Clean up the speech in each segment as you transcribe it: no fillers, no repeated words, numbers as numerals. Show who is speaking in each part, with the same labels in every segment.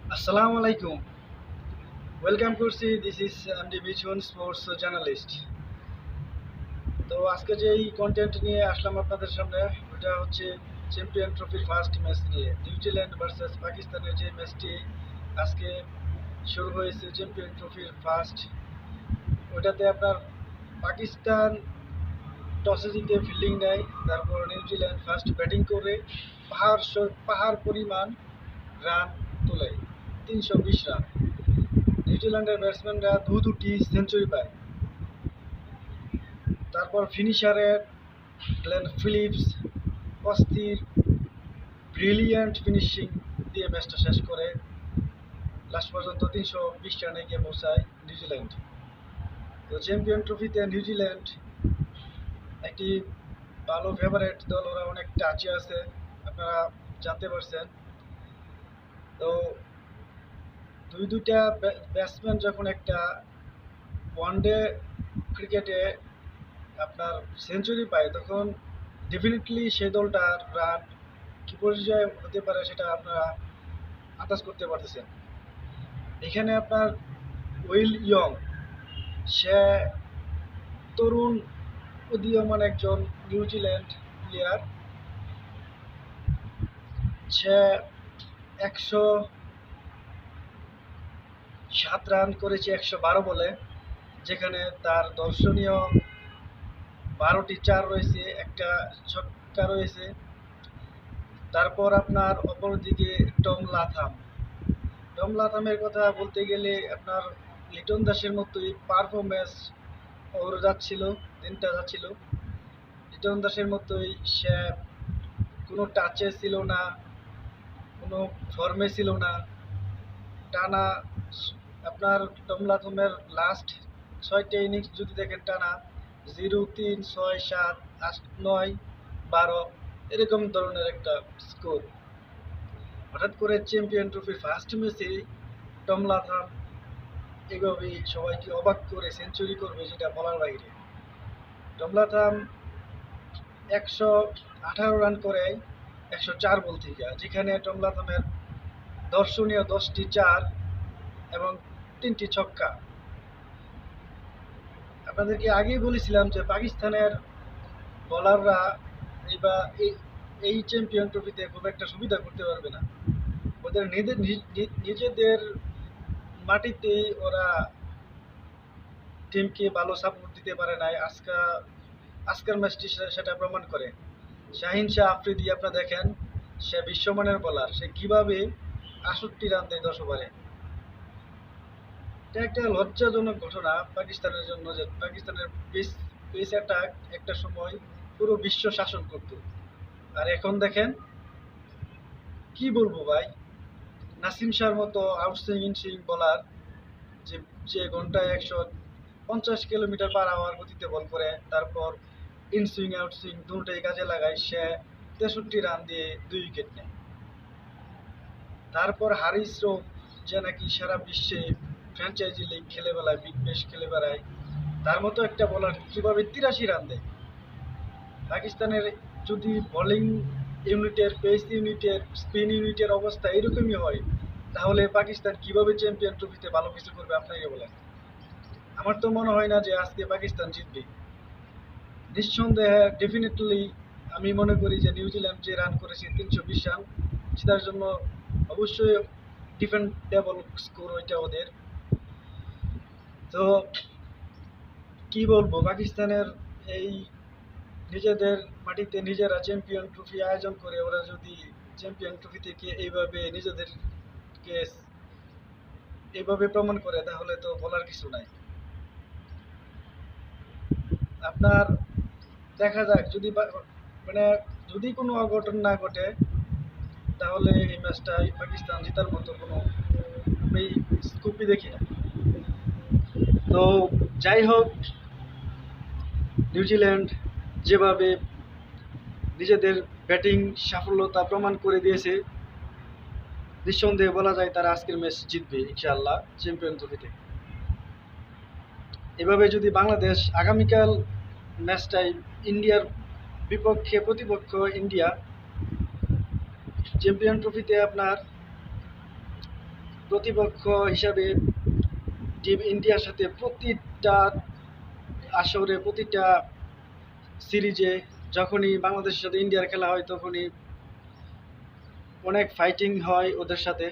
Speaker 1: Assalamu alaikum. Welcome to see this is MD Bichun Sports Journalist. তো আজকে যে এই কন্টেন্ট নিয়ে আসলাম আপনাদের সামনে ওটা হচ্ছে চ্যাম্পিয়ন ট্রফির ফার্স্ট ম্যাচ নিয়ে নিউজিল্যান্ড ভার্সেস পাকিস্তানের যে ম্যাচটি আজকে শুরু হয়েছে চ্যাম্পিয়ন ট্রফির ফার্স্ট ওটাতে আপনার পাকিস্তান টসে জিতে ফিল্ডিং নেয়, তারপর নিউজিল্যান্ড ফার্স্ট ব্যাটিং করে পাহাড় পরিমাণ রান তোলে, 320 রান। নিউজিল্যান্ডের ব্যাটসম্যানরা দুটি সেঞ্চুরি পায়। তারপর ফিনিশারের গ্লেন ফিলিপস অস্থির ব্রিলিয়ান্ট ফিনিশিং দিয়ে ম্যাচটা শেষ করে লাস্ট পর্যন্ত 320 রানে গিয়ে পৌঁছায় নিউজিল্যান্ড। তো চ্যাম্পিয়ন ট্রফিতে নিউজিল্যান্ড একটি ভালো ফেভারেট দল, ওরা অনেক টাচে আছে, আপনারা জানতে পারছেন। তো দুইটা ব্যাটসম্যান যখন একটা ওয়ানডে ক্রিকেটে আপনার সেঞ্চুরি পায় তখন ডেফিনেটলি সেই দলটার রান কি পর্যায়ে হতে পারে সেটা আপনারা আন্দাজ করতে পারতেছেন। এখানে আপনার উইল ইয়ং, সে তরুণ উদীয়মান একজন নিউজিল্যান্ড প্লেয়ার। সে 107 রান করেছে 112 বলে, যেখানে তার দর্শনীয় 12টি চার রয়েছে, একটা ছক্কা রয়েছে। তারপর আপনার অপরদিকে টম লাথামের কথা বলতে গেলে আপনার লিটন দাসের মতোই পারফরমেন্স ওর দিনটা যাচ্ছিল। লিটন দাসের মতোই সে কোনো টাচে ছিল না, কোনো ফর্মে ছিল না, টানা আপনার টম লাথমের লাস্ট 6টা ইনিংস যদি দেখেন টানা 0, 3, 6, 7, 8, 9, 12 এরকম ধরনের একটা স্কোর। হঠাৎ করে চ্যাম্পিয়ন ট্রফির ফার্স্ট ম্যাচে টম লাথাম এভাবেই সবাইকে অবাক করে সেঞ্চুরি করবে যেটা বলার বাইরে। টম লাথাম 118 রান করে 104 বল থেকে, যেখানে টম লাথামের দর্শনীয় 10টি চার এবং 3টি ছক্কা। আপনাদেরকে আগেই বলেছিলাম যে পাকিস্তানের বোলাররা এই চ্যাম্পিয়ন ট্রফিতে খুব একটা সুবিধা করতে পারবে না। ওদের নিজেদের মাটিতেই ওরা টিমকে ভালো সাপোর্ট দিতে পারে নাই। আজকের ম্যাচটি সেটা প্রমাণ করে। শাহিন শাহ আফ্রিদি আপনারা দেখেন, সে বিশ্বমানের বোলার, সে কিভাবে 68 রান দেয় 10 ওভারে। এটা একটা লজ্জাজনক ঘটনা পাকিস্তানের জন্য যে পাকিস্তানের পেস অ্যাটাক একটা সময় পুরো বিশ্ব শাসন করত, আর এখন দেখেন কি বলবো ভাই, নাসিম শাহর মতো আউটসুইং ইনসুইং বোলার যে যে ঘন্টায় 150 কিলোমিটার/আওয়ার গতিতে বল করে, তারপর ইনসুইং আউটসুইং দুটোই কাজে লাগায়, সে 63 রান দিয়ে 2 উইকেট নেয়। তারপর হারিস রৌফ, যে নাকি সারা বিশ্বে ফ্র্যাঞ্চাইজি লিগ খেলে বেড়ায়, বিগ ব্যাশ খেলে বেড়ায়, তার মতো একটা বোলার কিভাবে 83 রান দেয়। পাকিস্তানের যদি বোলিং ইউনিটের, পেস ইউনিটের, স্পিন ইউনিটের অবস্থা এরকমই হয়, তাহলে পাকিস্তান কিভাবে চ্যাম্পিয়ন ট্রফিতে ভালো কিছু করবে আপনাকে বলেন? আমার তো মনে হয় না যে আজকে পাকিস্তান জিতবে। নিঃসন্দেহে ডেফিনেটলি আমি মনে করি যে নিউজিল্যান্ড যে রান করেছে 320 রান, জেতার জন্য অবশ্যই ডিফেন্ডেবল স্কোর ওইটা ওদের। তো কি বলবো, পাকিস্তানের এই নিজেদের মাটিতে নিজেরা চ্যাম্পিয়ন ট্রফি আয়োজন করে ওরা যদি চ্যাম্পিয়ন ট্রফি থেকে নিজেদেরকে এইভাবে প্রমাণ করে, তাহলে তো বলার কিছু নাই। আপনার দেখা যাক, মানে যদি কোনো অঘটন না ঘটে, তাহলে এই ম্যাচটাই পাকিস্তান জেতার মতো কোনো আমি স্কোপই দেখি না। তো যাই হোক, নিউজিল্যান্ড যেভাবে নিজেদের ব্যাটিং সাফল্যতা প্রমাণ করে দিয়েছে, নিঃসন্দেহে বলা যায় তারা আজকের ম্যাচ জিতবে ইনশাআল্লাহ চ্যাম্পিয়ন ট্রফিতে। এভাবে যদি বাংলাদেশ আগামীকাল ম্যাচটাই ইন্ডিয়ার বিপক্ষে, প্রতিপক্ষ ইন্ডিয়া, চ্যাম্পিয়ন ট্রফিতে আপনার প্রতিপক্ষ হিসাবে টিম ইন্ডিয়ার সাথে প্রতিটা আসরে, প্রতিটা সিরিজে যখনই বাংলাদেশের সাথে ইন্ডিয়ার খেলা হয় তখনই অনেক ফাইটিং হয় ওদের সাথে।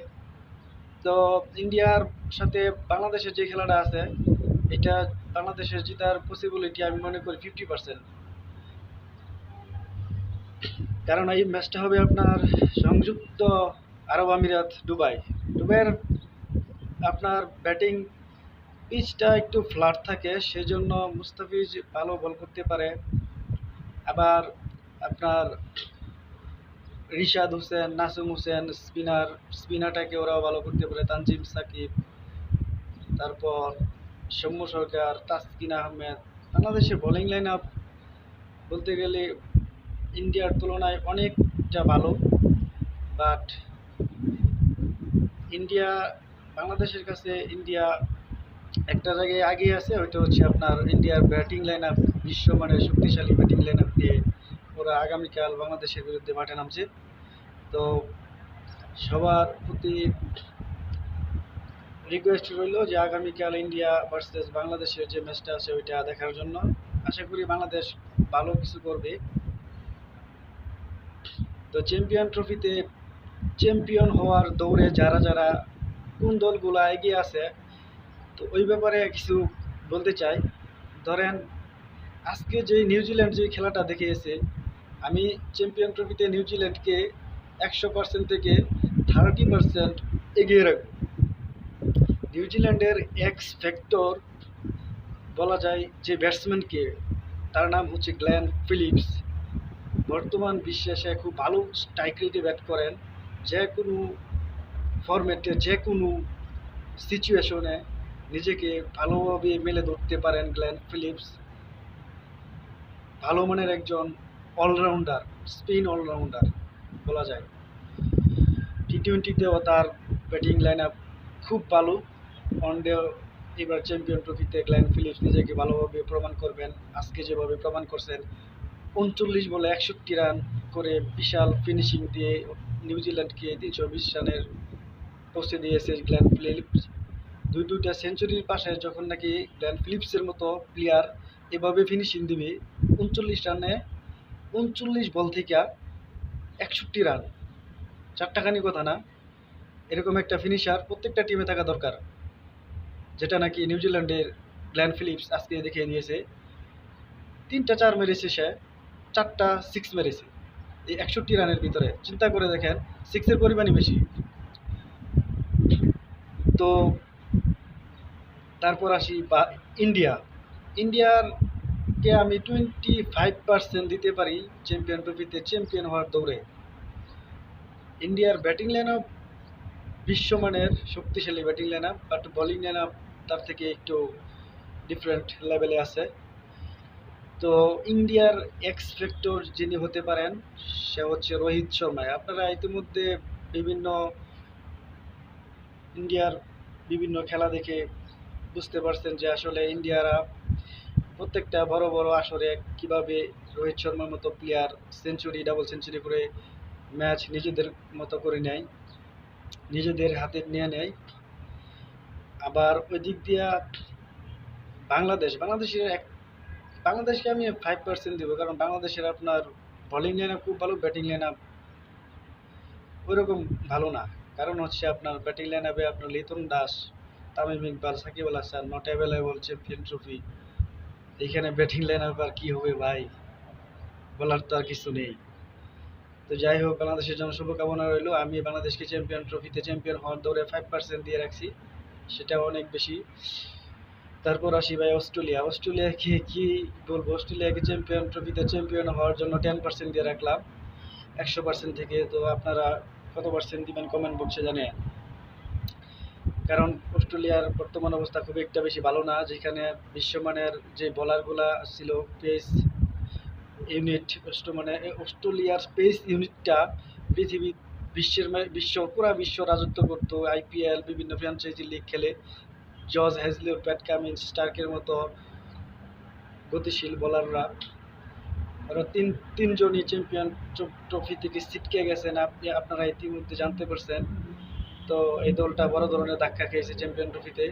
Speaker 1: তো ইন্ডিয়ার সাথে বাংলাদেশের যে খেলাটা আছে এটা বাংলাদেশের জেতার পসিবিলিটি আমি মনে করি 50%। কারণ এই ম্যাচটা হবে আপনার সংযুক্ত আরব আমিরাত, দুবাইয়ের আপনার ব্যাটিং পিচটা একটু ফ্ল্যাট থাকে, সেজন্য মুস্তাফিজ ভালো বল করতে পারে। আবার আপনার রিশাদ হোসেন, নাসুম হোসেন স্পিনারটাকে ওরাও ভালো করতে পারে, তানজিম সাকিব, তারপর সৌম্য সরকার, তাসকিন আহমেদ। বাংলাদেশের বোলিং লাইন আপ বলতে গেলে ইন্ডিয়ার তুলনায় অনেকটা ভালো, বাট ইন্ডিয়া বাংলাদেশের কাছে একটা জায়গায় আগিয়ে আছে, ওইটা হচ্ছে আপনার ইন্ডিয়ার ব্যাটিং লাইন আপ। বিশ্বমানের শক্তিশালী ব্যাটিং লাইন আপ নিয়ে ওরা আগামীকাল বাংলাদেশের বিরুদ্ধে মাঠে নামছে। তো সবার প্রতি রিকোয়েস্ট রইল যে আগামীকাল ইন্ডিয়া ভার্সেস বাংলাদেশের যে ম্যাচটা আছে ওইটা দেখার জন্য। আশা করি বাংলাদেশ ভালো কিছু করবে। তো চ্যাম্পিয়ন ট্রফিতে চ্যাম্পিয়ন হওয়ার দৌড়ে যারা যারা কোন দলগুলো এগিয়ে আছে, তো ওই ব্যাপারে কিছু বলতে চাই। ধরেন আজকে যে নিউজিল্যান্ড যে খেলাটা দেখিয়েছে, আমি চ্যাম্পিয়ন ট্রফিতে নিউজিল্যান্ডকে 100% থেকে 30% এগিয়ে রাখবো। নিউজিল্যান্ডের এক্স ফ্যাক্টর বলা যায় যে ব্যাটসম্যানকে, তার নাম হচ্ছে গ্লেন ফিলিপস। বর্তমান বিশ্বে সে খুব ভালো স্ট্রাইক রেটে ব্যাট করেন। যে কোনো ফরম্যাটে, যে কোনো সিচুয়েশনে নিজেকে ভালোভাবে মেলে ধরতে পারেন গ্লেন ফিলিপস। ভালো মানের একজন অলরাউন্ডার, স্পিন অলরাউন্ডার বলা যায়। টি-20তেও তার ব্যাটিং লাইন আপ খুব ভালো। ওয়ানডে এবার চ্যাম্পিয়ন ট্রফিতে গ্লেন ফিলিপস নিজেকে ভালোভাবে প্রমাণ করবেন। আজকে যেভাবে প্রমাণ করছেন, 39 বলে 61 রান করে বিশাল ফিনিশিং দিয়ে নিউজিল্যান্ডকে 320 রানের পৌঁছে দিয়েছে গ্লেন ফিলিপস। দুইটা সেঞ্চুরির পাশে যখন নাকি গ্লেন ফিলিপসের মতো প্লেয়ার এভাবে ফিনিশিং দিবে 39 রানে, 39 বল থেকে 61 রান, চারটাখানি কথা না। এরকম একটা ফিনিশার প্রত্যেকটা টিমে থাকা দরকার, যেটা নাকি নিউজিল্যান্ডের গ্লেন ফিলিপস আজকে দেখিয়ে দিয়েছে। 3টা 4 মেরেছে সে, 4টা 6 মেরেছে এই 61 রানের ভিতরে। চিন্তা করে দেখেন, সিক্সের পরিমাণই বেশি। তো তারপর আসি ইন্ডিয়ারকে আমি 25% দিতে পারি চ্যাম্পিয়ন ট্রফিতে চ্যাম্পিয়ন হওয়ার দৌড়ে। ইন্ডিয়ার ব্যাটিং লাইন আপ বিশ্বমানের শক্তিশালী batting line up, but bowling line up তার থেকে একটু ডিফারেন্ট লেভেলে আছে। তো ইন্ডিয়ার এক্স ফ্যাক্টর যিনি হতে পারেন সে হচ্ছে রোহিত শর্মা। আপনারা ইতিমধ্যে ইন্ডিয়ার বিভিন্ন খেলা দেখে বুঝতে পারছেন যে আসলে ইন্ডিয়ারা প্রত্যেকটা বড় বড় আসরে কিভাবে রোহিত শর্মার মতো প্লেয়ার সেঞ্চুরি, ডাবল সেঞ্চুরি করে ম্যাচ নিজেদের মতো করে নেয়, নিজেদের হাতে নিয়ে নেয়। আবার ওই দিক দিয়া বাংলাদেশকে আমি 5% দেবো, কারণ বাংলাদেশের আপনার বোলিং লাইন আপ খুব ভালো, ব্যাটিং লাইন আপ ওইরকম ভালো না। কারণ হচ্ছে আপনার ব্যাটিং লাইন আপে আপনার Liton Das, Tamim Iqbal, Shakib Al Hasan not available champion trophy. এইখানে ব্যাটিং লাইন আপ আর কি হবে ভাই, বলার তো আর কিছু নেই। তো যাই হোক, বাংলাদেশের জন্য শুভকামনা রইল। আমি বাংলাদেশকে চ্যাম্পিয়ন ট্রফিতে চ্যাম্পিয়ন হওয়ার দৌড়ে 5% দিয়ে রাখছি, সেটা অনেক বেশি। তারপর আসি ভাই অস্ট্রেলিয়াকে কি বলবো, অস্ট্রেলিয়াকে চ্যাম্পিয়ন ট্রফিতে চ্যাম্পিয়ন হওয়ার জন্য 10% দিয়ে রাখলাম 100% থেকে। তো আপনারা কত পার্সেন্ট দিবেন কমেন্ট বক্সে জানেন। কারণ অস্ট্রেলিয়ার বর্তমান অবস্থা খুব একটা বেশি ভালো না, যেখানে বিশ্বমানের যে বোলারগুলা ছিল, পেস ইউনিট, অস্ট্রেলিয়ার পেস ইউনিটটা পুরা বিশ্ব রাজত্ব করতো। আইপিএল, বিভিন্ন ফ্র্যাঞ্চাইজি লিগ খেলে জর্জ হ্যাজলিউড, প্যাট কামিন্স, স্টার্কের মতো গতিশীল বোলাররা, ওরা তিনজনই চ্যাম্পিয়ন ট্রফি থেকে ছিটকে গেছেন। আপনারা ইতিমধ্যে জানতে পারছেন। তো এই দলটা বড় ধরনের ধাক্কা খেয়েছে চ্যাম্পিয়ন ট্রফিতে।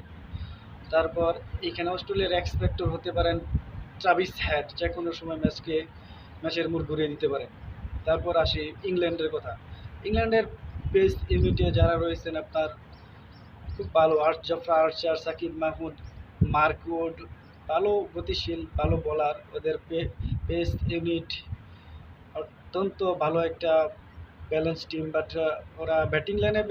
Speaker 1: তারপর এখানে অস্ট্রেলিয়ার এক্সপেক্টর হতে পারেন ট্রাভিস হেড, যে কোনো সময় ম্যাচের মোড় ঘুরিয়ে দিতে পারেন। তারপর আসি ইংল্যান্ডের কথা। ইংল্যান্ডের পেস ইউনিটে যারা রয়েছেন আপনার খুব ভালো, Jofra Archer, Saqib Mahmood, Mark Wood, ভালো গতিশীল, ভালো বোলার। ওদের পেস ইউনিট অত্যন্ত ভালো একটা ব্যালেন্স টিম, বাট ওরা ব্যাটিং লাইনে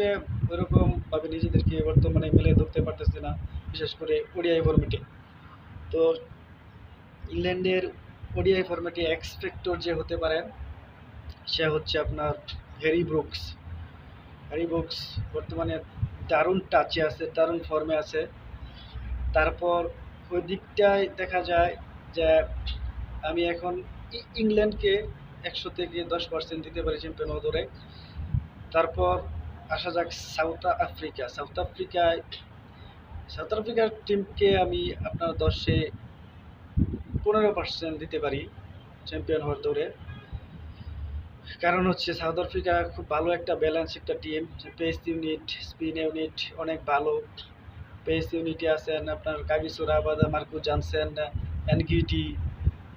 Speaker 1: ওইরকমভাবে নিজেদেরকে বর্তমানে মেলে ধরতে পারতেছে না, বিশেষ করে ওডিআই ফরম্যাটে। তো ইংল্যান্ডের ওডিআই ফরম্যাটে এক্সপেক্টর যে হতে পারেন সে হচ্ছে আপনার হ্যারি ব্রুকস বর্তমানে দারুণ টাচে আছে, দারুণ ফর্মে আছে। তারপর ওই দিকটায় দেখা যায় যে আমি এখন ইংল্যান্ডকে 100 থেকে 10% দিতে পারি চ্যাম্পিয়ন হওয়া ধরে। তারপর আসা যাক সাউথ আফ্রিকার টিমকে আমি আপনার 10-15% দিতে পারি চ্যাম্পিয়ন হওয়ার দৌড়ে। কারণ হচ্ছে সাউথ আফ্রিকা খুব ভালো একটা ব্যালেন্স একটা team, pace unit, spin unit অনেক ভালো। পেস ইউনিটে আছেন আপনার কাগিসো রাবাদা, মার্কো জনসন, এনগিটি,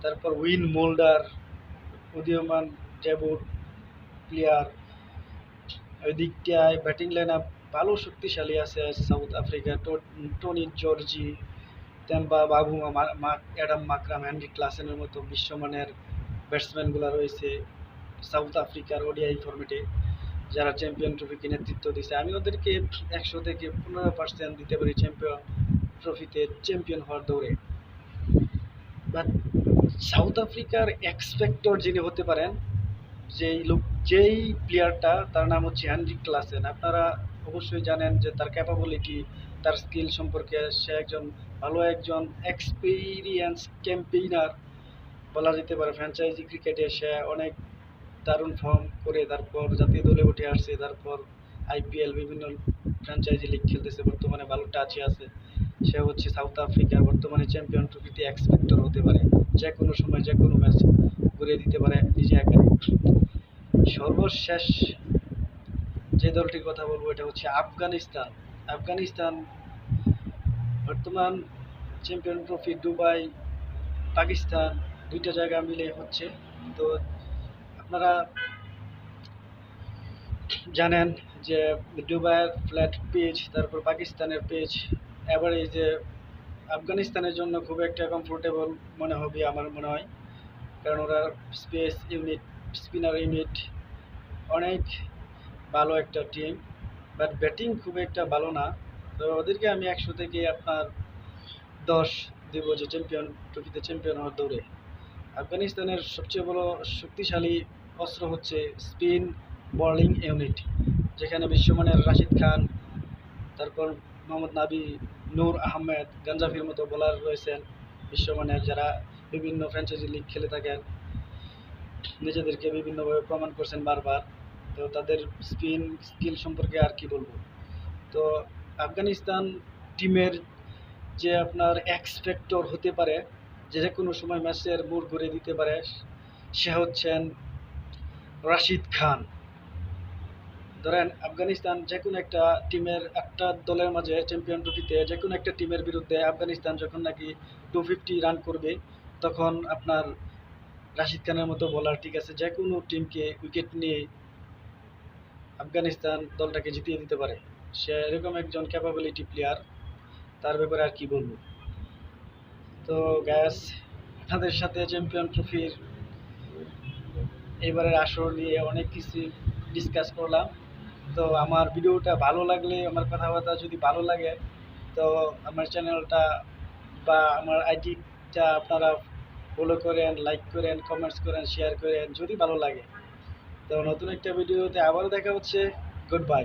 Speaker 1: তারপর উইন মোল্ডার, উদীয়মান ডেবুর প্লেয়ার। ওই দিকটায় ব্যাটিং লাইন আপ ভালো শক্তিশালী আছে South Africa. Tony Zorzi, Temba Bavuma, Adam Markram, Henry ক্লাসেনের মতো বিশ্বমানের ব্যাটসম্যানগুলো রয়েছে সাউথ আফ্রিকার ওডিআই ফরম্যাটে, যারা চ্যাম্পিয়ন ট্রফিকে নেতৃত্ব দিচ্ছে। আমি ওদেরকে 100 থেকে 15% দিতে পারি চ্যাম্পিয়ন ট্রফিতে চ্যাম্পিয়ন হওয়ার দৌড়ে। বাট সাউথ আফ্রিকার এক্সপেক্টর যিনি হতে পারেন, যেই প্লেয়ারটা, তার নাম হচ্ছে হেনরি ক্লাসেন। আপনারা অবশ্যই জানেন যে তার ক্যাপাবিলিটি, তার স্কিল সম্পর্কে। সে একজন এক্সপিরিয়েন্স ক্যাম্পেইনার বলা যেতে পারে। ফ্র্যাঞ্চাইজি ক্রিকেটে সে অনেক দারুণ ফর্ম করে তারপর জাতীয় দলে উঠে আসছে, তারপর আইপিএল বিভিন্ন ফ্র্যাঞ্চাইজি লিগ খেলতেছে, বর্তমানে ভালো টাচে আছে। সে হচ্ছে সাউথ আফ্রিকার বর্তমানে চ্যাম্পিয়ন ট্রফিতে এক্সপেক্টর হতে পারে, যে কোনো সময় যে কোনো ম্যাচ ঘুরিয়ে দিতে পারে নিজে একাই। সর্বশেষ যে দলটির কথা বলবো এটা হচ্ছে আফগানিস্তান বর্তমান চ্যাম্পিয়ন ট্রফি দুবাই, পাকিস্তান দুইটা জায়গা মিলে হচ্ছে। তো আপনারা জানেন যে দুবাইয়ের ফ্ল্যাট পিচ, তারপর পাকিস্তানের পিচ যে আফগানিস্তানের জন্য খুব একটা কমফোর্টেবল মনে হবে আমার মনে হয়, কারণ ওরা স্পিনার ইউনিট অনেক ভালো একটা টিম, বাট ব্যাটিং খুব একটা ভালো না। তো ওদেরকে আমি 100 থেকে আপনার 10 দেবো যে চ্যাম্পিয়ন ট্রফিতে চ্যাম্পিয়ন হওয়ার দৌড়ে। আফগানিস্তানের সবচেয়ে বড় শক্তিশালী অস্ত্র হচ্ছে স্পিন বোলিং ইউনিট, যেখানে বিশ্বমানের রাশিদ খান, তারপর মোহাম্মদ নাবি, নূর আহমেদ, গাঞ্জাফির মতো বোলার রয়েছেন বিশ্বমানের, যারা বিভিন্ন ফ্র্যাঞ্চাইজি লিগ খেলে থাকেন, নিজেদেরকে বিভিন্নভাবে প্রমাণ করছেন বারবার। তো তাদের স্কিল সম্পর্কে আর কি বলবো। তো আফগানিস্তান টিমের যে আপনার এক্সপেক্টর হতে পারে, যে কোনো সময় ম্যাচের মোড় ঘুরে দিতে পারে, সে হচ্ছেন রাশিদ খান। ধরেন আফগানিস্তান যে কোনো একটা দলের মাঝে চ্যাম্পিয়ন ট্রফিতে যে কোনো একটা টিমের বিরুদ্ধে আফগানিস্তান যখন নাকি 250 রান করবে, তখন আপনার রাশিদ খানের মতো বোলার, ঠিক আছে, যে কোনো টিমকে উইকেট নিয়ে আফগানিস্তান দলটাকে জিতিয়ে দিতে পারে। সে এরকম একজন ক্যাপাবিলিটি প্লেয়ার, তার ব্যাপারে আর কি বলবো। তো গ্যাস, আপনাদের সাথে চ্যাম্পিয়ন ট্রফির এবারের আসর নিয়ে অনেক কিছু ডিসকাস করলাম। তো আমার ভিডিওটা ভালো লাগলে, আমার কথাবার্তা যদি ভালো লাগে, তো আমার চ্যানেলটা বা আমার আইডিটা আপনারা ফলো করেন, লাইক করেন, কমেন্টস করেন, শেয়ার করেন যদি ভালো লাগে। তো নতুন একটা ভিডিওতে আবারও দেখা হচ্ছে। Good bye.